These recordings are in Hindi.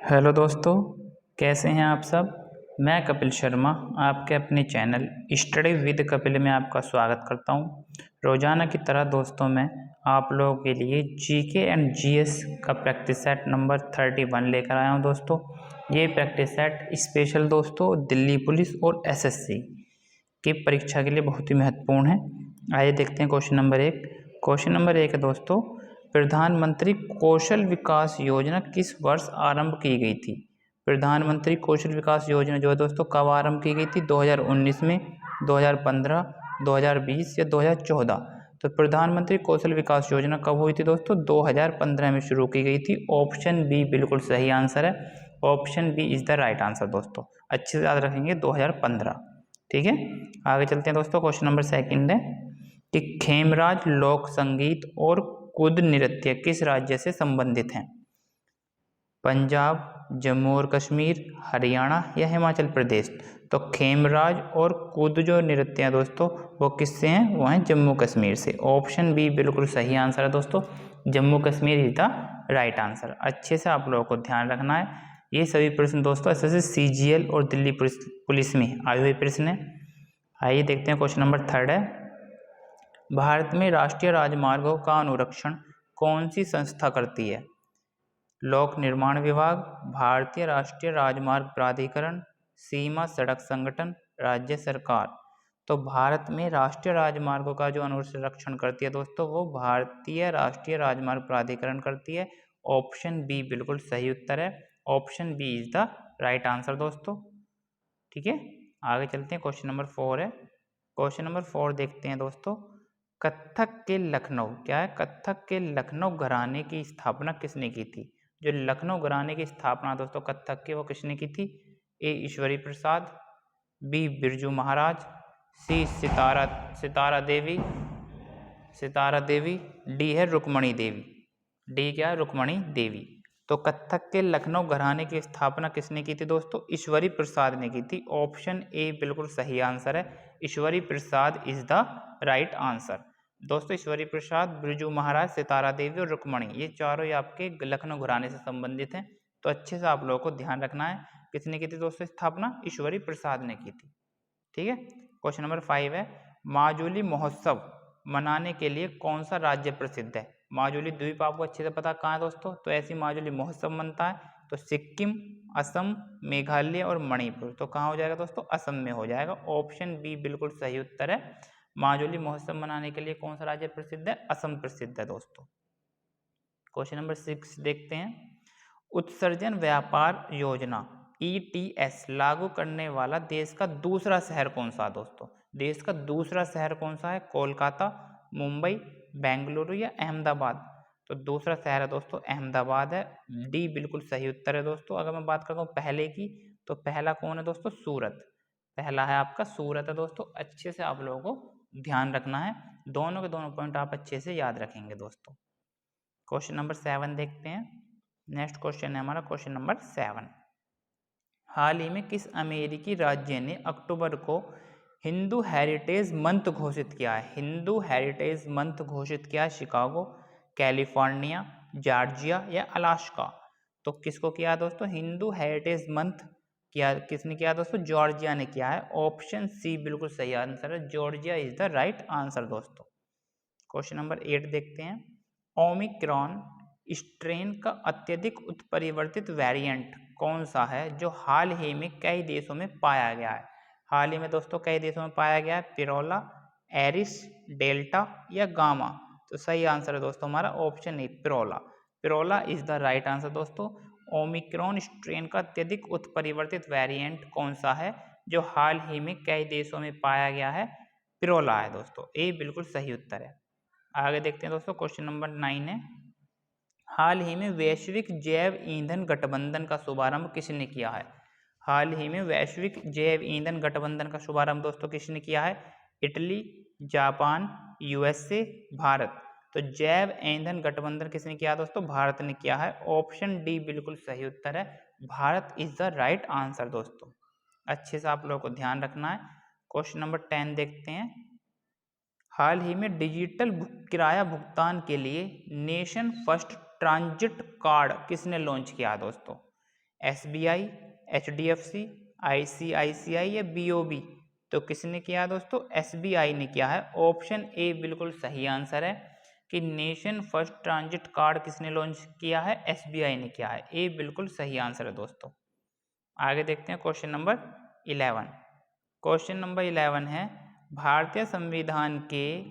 हेलो दोस्तों, कैसे हैं आप सब। मैं कपिल शर्मा आपके अपने चैनल स्टडी विद कपिल में आपका स्वागत करता हूं। रोजाना की तरह दोस्तों मैं आप लोगों के लिए जीके एंड जीएस का प्रैक्टिस सेट नंबर 31 लेकर आया हूं। दोस्तों ये प्रैक्टिस सेट स्पेशल दोस्तों दिल्ली पुलिस और एसएससी की परीक्षा के लिए बहुत ही महत्वपूर्ण है। आइए देखते हैं क्वेश्चन नंबर 1। क्वेश्चन नंबर 1 है दोस्तों, प्रधानमंत्री कौशल विकास योजना किस वर्ष आरंभ की गई थी। प्रधानमंत्री कौशल विकास योजना जो है दोस्तों कब आरंभ की गई थी, 2019 में, 2015, 2020 या 2014। तो प्रधानमंत्री कौशल विकास योजना कब हुई थी दोस्तों, 2015 में शुरू की गई थी। ऑप्शन बी बिल्कुल सही आंसर है। Option B is the right answer दोस्तों, अच्छे से याद रखेंगे 2015। ठीक है, आगे चलते हैं दोस्तों। क्वेश्चन नंबर 2 है कि खेमराज लोक संगीत और कुद नृत्य किस राज्य से संबंधित हैं। पंजाब, जम्मू और कश्मीर, हरियाणा या हिमाचल प्रदेश। तो खेमराज और कुद जो नृत्य हैं दोस्तों वो किससे हैं, वो हैं जम्मू कश्मीर से। ऑप्शन बी बिल्कुल सही आंसर है दोस्तों, Jammu Kashmir is the right answer. अच्छे से आप लोगों को ध्यान रखना है, ये सभी प्रश्न दोस्तों ऐसे सीजीएल और दिल्ली पुलिस में आए हुए प्रश्न है। आइए देखते हैं क्वेश्चन नंबर 3 है, भारत में राष्ट्रीय राजमार्गों का अनुरक्षण कौन सी संस्था करती है। लोक निर्माण विभाग, भारतीय राष्ट्रीय राजमार्ग प्राधिकरण, सीमा सड़क संगठन, राज्य सरकार। तो भारत में राष्ट्रीय राजमार्गों का जो अनुरक्षण करती है दोस्तों वो भारतीय राष्ट्रीय राजमार्ग प्राधिकरण करती है। ऑप्शन बी बिल्कुल सही उत्तर है। Option B is the right answer दोस्तों। ठीक है, आगे चलते हैं। क्वेश्चन नंबर 4 है। क्वेश्चन नंबर 4 देखते हैं दोस्तों, कथक के लखनऊ, क्या है, कथक के लखनऊ घराने की स्थापना किसने की थी। जो लखनऊ घराने की स्थापना दोस्तों कथक की वो किसने की थी। ए ईश्वरी प्रसाद, बी बिरजू महाराज, सी सितारा देवी, डी है रुक्मणी देवी। डी क्या है, रुक्मणी देवी। तो कथक के लखनऊ घराने की स्थापना किसने की थी दोस्तों, ईश्वरी प्रसाद ने की थी। ऑप्शन ए बिल्कुल सही आंसर है, Ishwari Prasad is the right answer. दोस्तों ईश्वरी प्रसाद, बिरजू महाराज, सितारा देवी और रुक्मणी, ये चारों ही आपके लखनऊ घराने से संबंधित हैं। तो अच्छे से आप लोगों को ध्यान रखना है, किसने की थी दोस्तों स्थापना, ईश्वरी प्रसाद ने की थी। ठीक है, क्वेश्चन नंबर 5 है, माजुली महोत्सव मनाने के लिए कौन सा राज्य प्रसिद्ध है। माजुली द्वीप आपको अच्छे से पता कहाँ है दोस्तों, तो ऐसी माजुली महोत्सव मनता है तो सिक्किम, असम, मेघालय और मणिपुर। तो कहाँ हो जाएगा दोस्तों, असम में हो जाएगा। ऑप्शन बी बिल्कुल सही उत्तर है। माजुली महोत्सव मनाने के लिए कौन सा राज्य प्रसिद्ध है, असम प्रसिद्ध है दोस्तों। क्वेश्चन नंबर 6 देखते हैं, उत्सर्जन व्यापार योजना ETS लागू करने वाला देश का दूसरा शहर कौन सा है दोस्तों। देश का दूसरा शहर कौन सा है, कोलकाता, मुंबई, बेंगलुरु या अहमदाबाद। तो दूसरा शहर है दोस्तों अहमदाबाद है। डी बिल्कुल सही उत्तर है दोस्तों। अगर मैं बात करता हूँ पहले की, तो पहला कौन है दोस्तों, सूरत। पहला है आपका सूरत है दोस्तों। अच्छे से आप लोगों को ध्यान रखना है, दोनों के दोनों पॉइंट आप अच्छे से याद रखेंगे दोस्तों। क्वेश्चन नंबर 7 देखते हैं। नेक्स्ट क्वेश्चन है हमारा क्वेश्चन नंबर 7। हाल ही में किस अमेरिकी राज्य ने अक्टूबर को हिंदू हेरिटेज मंथ घोषित किया है। हिंदू हेरिटेज मंथ घोषित किया है, शिकागो, कैलिफोर्निया, जॉर्जिया या अलास्का। तो किसको किया दोस्तों, हिंदू हेरिटेज मंथ किया, किसने किया दोस्तों, जॉर्जिया ने किया है। ऑप्शन सी बिल्कुल सही आंसर है, Georgia is the right answer दोस्तों। क्वेश्चन नंबर 8 देखते हैं, ओमिक्रॉन स्ट्रेन का अत्यधिक उत्परिवर्तित वेरिएंट कौन सा है जो हाल ही में कई देशों में पाया गया है। हाल ही में दोस्तों कई देशों में पाया गया है, पिरोला, एरिस, डेल्टा या गामा। तो सही आंसर है दोस्तों हमारा option A, Pirola. Pirola is the right answer दोस्तों। ओमिक्रॉन स्ट्रेन का अत्यधिक उत्परिवर्तित वेरिएंट कौन सा है जो हाल ही में कई देशों में पाया गया है, पिरोला है दोस्तों। ए बिल्कुल सही उत्तर है। आगे देखते हैं दोस्तों, क्वेश्चन नंबर 9 है, हाल ही में वैश्विक जैव ईंधन गठबंधन का शुभारंभ किसने किया है। हाल ही में वैश्विक जैव ईंधन गठबंधन का शुभारंभ दोस्तों किसने किया है, इटली, जापान, यूएसए, भारत। तो जैव ईंधन गठबंधन किसने किया दोस्तों, भारत ने किया है। ऑप्शन डी बिल्कुल सही उत्तर है, Bharat is the right answer दोस्तों। अच्छे से आप लोगों को ध्यान रखना है। क्वेश्चन नंबर 10 देखते हैं, हाल ही में डिजिटल किराया भुगतान के लिए नेशन फर्स्ट ट्रांजिट कार्ड किसने लॉन्च किया दोस्तों। SBI, HDFC, ICICI या BOB? तो किसने किया दोस्तों? SBI ने किया है। ऑप्शन ए बिल्कुल सही आंसर है कि नेशन फर्स्ट ट्रांजिट कार्ड किसने लॉन्च किया है? SBI ने किया है। ए बिल्कुल सही आंसर है दोस्तों। आगे देखते हैं क्वेश्चन नंबर 11। क्वेश्चन नंबर 11 है, भारतीय संविधान के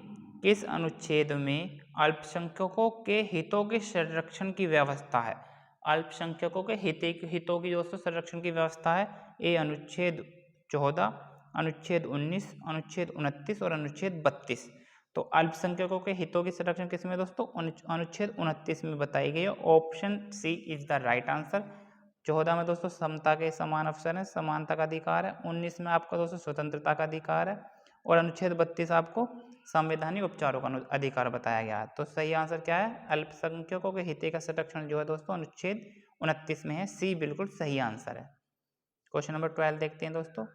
किस अनुच्छेद में अल्पसंख्यकों के हितों के संरक्षण की व्यवस्था है? अल्पसंख्यकों के हितों की दोस्तों संरक्षण की व्यवस्था है। ए अनुच्छेद 14, अनुच्छेद 19, अनुच्छेद 29 और अनुच्छेद 32। तो अल्पसंख्यकों के हितों की संरक्षण किसमें दोस्तों? अनुच्छेद 29 में बताई गई है। Option C is the right answer. 14 में दोस्तों समता के समान अवसर है, समानता का अधिकार है। 19 में आपका दोस्तों स्वतंत्रता का अधिकार है और अनुच्छेद 32 आपको संवैधानिक उपचारों का अधिकार बताया गया है। तो सही आंसर क्या है? अल्पसंख्यकों के हित का संरक्षण जो है दोस्तों अनुच्छेद 29 में है। सी बिल्कुल सही आंसर है। क्वेश्चन नंबर 12 देखते हैं दोस्तों।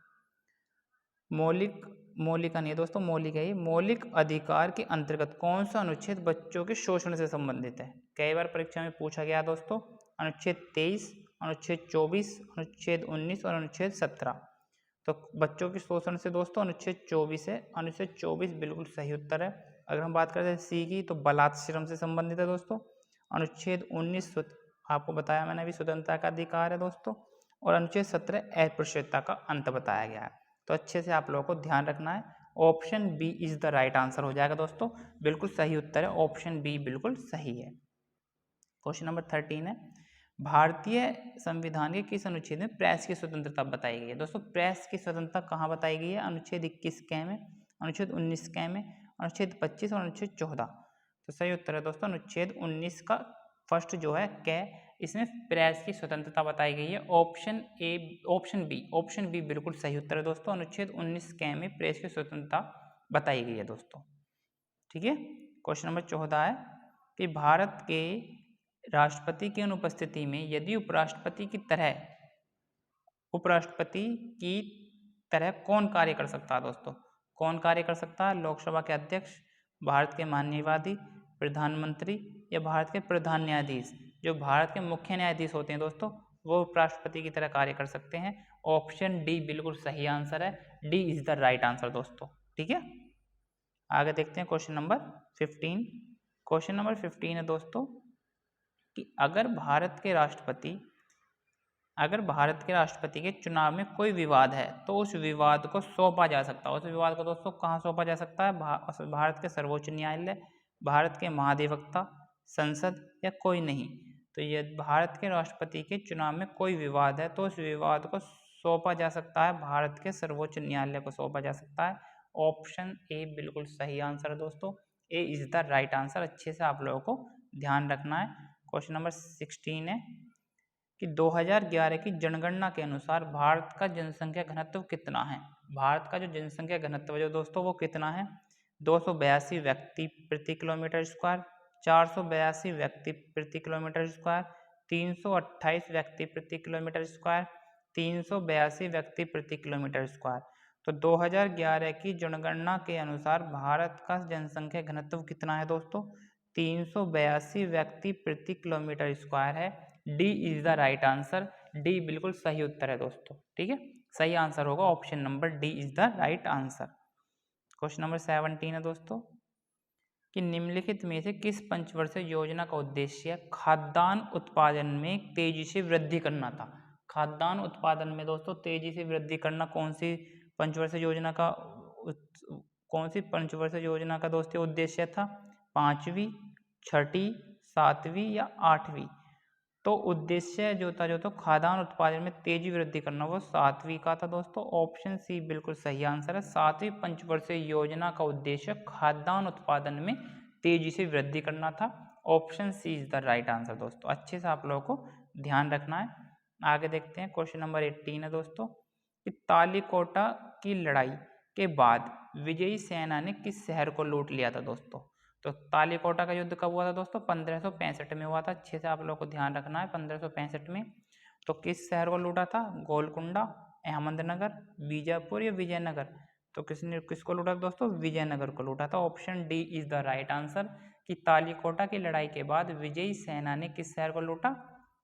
मौलिक नहीं दोस्तों, मौलिक है ये। मौलिक अधिकार के अंतर्गत कौन सा अनुच्छेद बच्चों के शोषण से संबंधित है? कई बार परीक्षा में पूछा गया दोस्तों। अनुच्छेद 23, अनुच्छेद 24, अनुच्छेद 19 और अनुच्छेद 17। तो बच्चों के शोषण से दोस्तों अनुच्छेद 24 है। अनुच्छेद 24 बिल्कुल सही उत्तर है। अगर हम बात करते हैं सी की, तो बलात्श्रम से संबंधित है दोस्तों। अनुच्छेद 19 आपको बताया मैंने अभी, स्वतंत्रता का अधिकार है दोस्तों। और अनुच्छेद 17 अस्पृश्यता का अंत बताया गया है। तो अच्छे से आप लोगों को ध्यान रखना है। Option B is the right answer हो जाएगा दोस्तों। बिल्कुल सही उत्तर है, ऑप्शन बी बिल्कुल सही है। क्वेश्चन नंबर 13 है, भारतीय संविधान के किस अनुच्छेद में प्रेस की स्वतंत्रता बताई गई है? दोस्तों प्रेस की स्वतंत्रता कहाँ बताई गई है? अनुच्छेद 21 कै में, अनुच्छेद 19 कै में, अनुच्छेद 25 और अनुच्छेद 14। तो सही उत्तर है दोस्तों अनुच्छेद 19 का फर्स्ट जो है कै, इसमें प्रेस की स्वतंत्रता बताई गई है। ऑप्शन बी बिल्कुल सही उत्तर है दोस्तों। अनुच्छेद 19 कै में प्रेस की स्वतंत्रता बताई गई है दोस्तों। ठीक है। क्वेश्चन नंबर 14 है कि भारत के राष्ट्रपति की अनुपस्थिति में यदि उपराष्ट्रपति की तरह कौन कार्य कर सकता है दोस्तों? कौन कार्य कर सकता है? लोकसभा के अध्यक्ष, भारत के महान्यायवादी, प्रधानमंत्री या भारत के प्रधान न्यायाधीश? जो भारत के मुख्य न्यायाधीश होते हैं दोस्तों, वो उपराष्ट्रपति की तरह कार्य कर सकते हैं। ऑप्शन डी बिल्कुल सही आंसर है। D is the right answer दोस्तों। ठीक है। आगे देखते हैं क्वेश्चन नंबर 15। क्वेश्चन नंबर 15 है दोस्तों कि अगर भारत के राष्ट्रपति के चुनाव में कोई विवाद है तो उस विवाद को सौंपा जा सकता है। उस विवाद को दोस्तों कहाँ सौंपा जा सकता है? भारत के सर्वोच्च न्यायालय, भारत के महाधिवक्ता, संसद या कोई नहीं। तो ये भारत के राष्ट्रपति के चुनाव में कोई विवाद है तो उस विवाद को सौंपा जा सकता है, भारत के सर्वोच्च न्यायालय को सौंपा जा सकता है। ऑप्शन ए बिल्कुल सही आंसर है दोस्तों। ए इज द राइट आंसर। अच्छे से आप लोगों को ध्यान रखना है। क्वेश्चन नंबर 16 है कि 2011 की जनगणना के अनुसार भारत का जनसंख्या घनत्व कितना है? भारत का जो जनसंख्या घनत्व जो दोस्तों वो कितना है? 282 व्यक्ति प्रति किलोमीटर स्क्वायर, 482 व्यक्ति प्रति किलोमीटर स्क्वायर, 328 व्यक्ति प्रति किलोमीटर स्क्वायर, 382 व्यक्ति प्रति किलोमीटर स्क्वायर। तो 2011 की जनगणना के अनुसार भारत का जनसंख्या घनत्व कितना है दोस्तों? 382 व्यक्ति प्रति किलोमीटर स्क्वायर है। D is the right answer. D बिल्कुल सही उत्तर है दोस्तों। ठीक है, सही आंसर होगा option number D is the right answer. Question number 17 है दोस्तों कि निम्नलिखित में से किस पंचवर्षीय योजना का उद्देश्य खाद्यान्न उत्पादन में तेजी से वृद्धि करना था? खाद्यान्न उत्पादन में दोस्तों तेजी से वृद्धि करना कौन सी पंचवर्षीय योजना का दोस्तों उद्देश्य था? 5वीं, 6ठी, 7वीं या 8वीं? तो उद्देश्य जो था खाद्यान्न उत्पादन में तेजी वृद्धि करना, वो 7वीं का था दोस्तों। ऑप्शन सी बिल्कुल सही आंसर है। 7वीं पंचवर्षीय योजना का उद्देश्य खाद्यान्न उत्पादन में तेजी से वृद्धि करना था। Option C is the right answer दोस्तों। अच्छे से आप लोगों को ध्यान रखना है। आगे देखते हैं क्वेश्चन नंबर 18 है दोस्तों कि तालीकोटा की लड़ाई के बाद विजयी सेना ने किस शहर को लूट लिया था दोस्तों? तो तालीकोटा का युद्ध कब हुआ था दोस्तों? 1565 में हुआ था। अच्छे से आप लोगों को ध्यान रखना है। 1565 में तो किस शहर को लूटा था? गोलकुंडा, अहमदनगर, बीजापुर या विजयनगर? तो किसको लूटा दोस्तों? विजयनगर को लूटा था। Option D is the right answer कि तालीकोटा की लड़ाई के बाद विजयी सेना ने किस शहर को लूटा?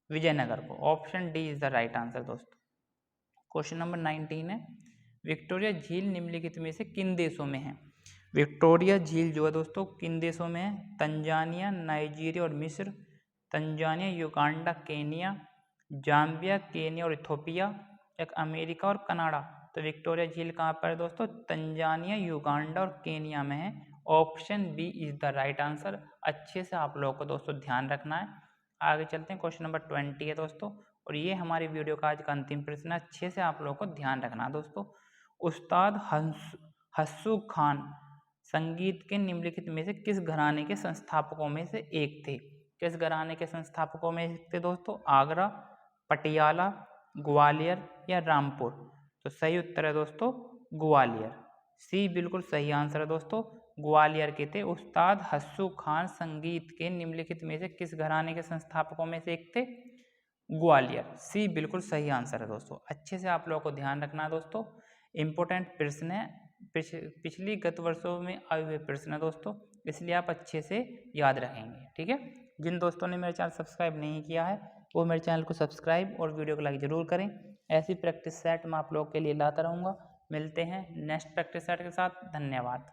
विजयनगर को। Option D is the right answer दोस्तों। क्वेश्चन नंबर 19 है, विक्टोरिया झील निम्नलिखित में से किन देशों में है? विक्टोरिया झील जो है दोस्तों किन देशों में है? तंजानिया, नाइजीरिया और मिस्र, Tanzania, Uganda, Kenya, Zambia, Kenya और इथोपिया, एक अमेरिका और कनाडा। तो विक्टोरिया झील कहाँ पर है दोस्तों? तंजानिया, युगांडा और केनिया में है। Option B is the right answer. अच्छे से आप लोगों को दोस्तों ध्यान रखना है। आगे चलते हैं, क्वेश्चन नंबर 20 है दोस्तों, और ये हमारी वीडियो का आज का अंतिम प्रश्न है। अच्छे से आप लोगों को ध्यान रखना है दोस्तों। उस्ताद हस्सू खान संगीत के निम्नलिखित में से किस घराने के संस्थापकों में से एक थे? किस घराने के संस्थापकों में एक थे दोस्तों? आगरा, पटियाला, ग्वालियर या रामपुर। तो सही उत्तर है दोस्तों ग्वालियर। सी बिल्कुल सही आंसर है दोस्तों, ग्वालियर के थे। उस्ताद हस्सू खान संगीत के निम्नलिखित में से किस घराने के संस्थापकों में से एक थे? ग्वालियर। सी बिल्कुल सही आंसर है दोस्तों। अच्छे से आप लोगों को ध्यान रखना है दोस्तों। इंपॉर्टेंट प्रश्न है, पिछली गत वर्षों में आए हुए प्रश्न है दोस्तों, इसलिए आप अच्छे से याद रखेंगे। ठीक है, जिन दोस्तों ने मेरा चैनल सब्सक्राइब नहीं किया है वो मेरे चैनल को सब्सक्राइब और वीडियो को लाइक जरूर करें। ऐसी प्रैक्टिस सेट मैं आप लोगों के लिए लाता रहूँगा। मिलते हैं नेक्स्ट प्रैक्टिस सेट के साथ। धन्यवाद।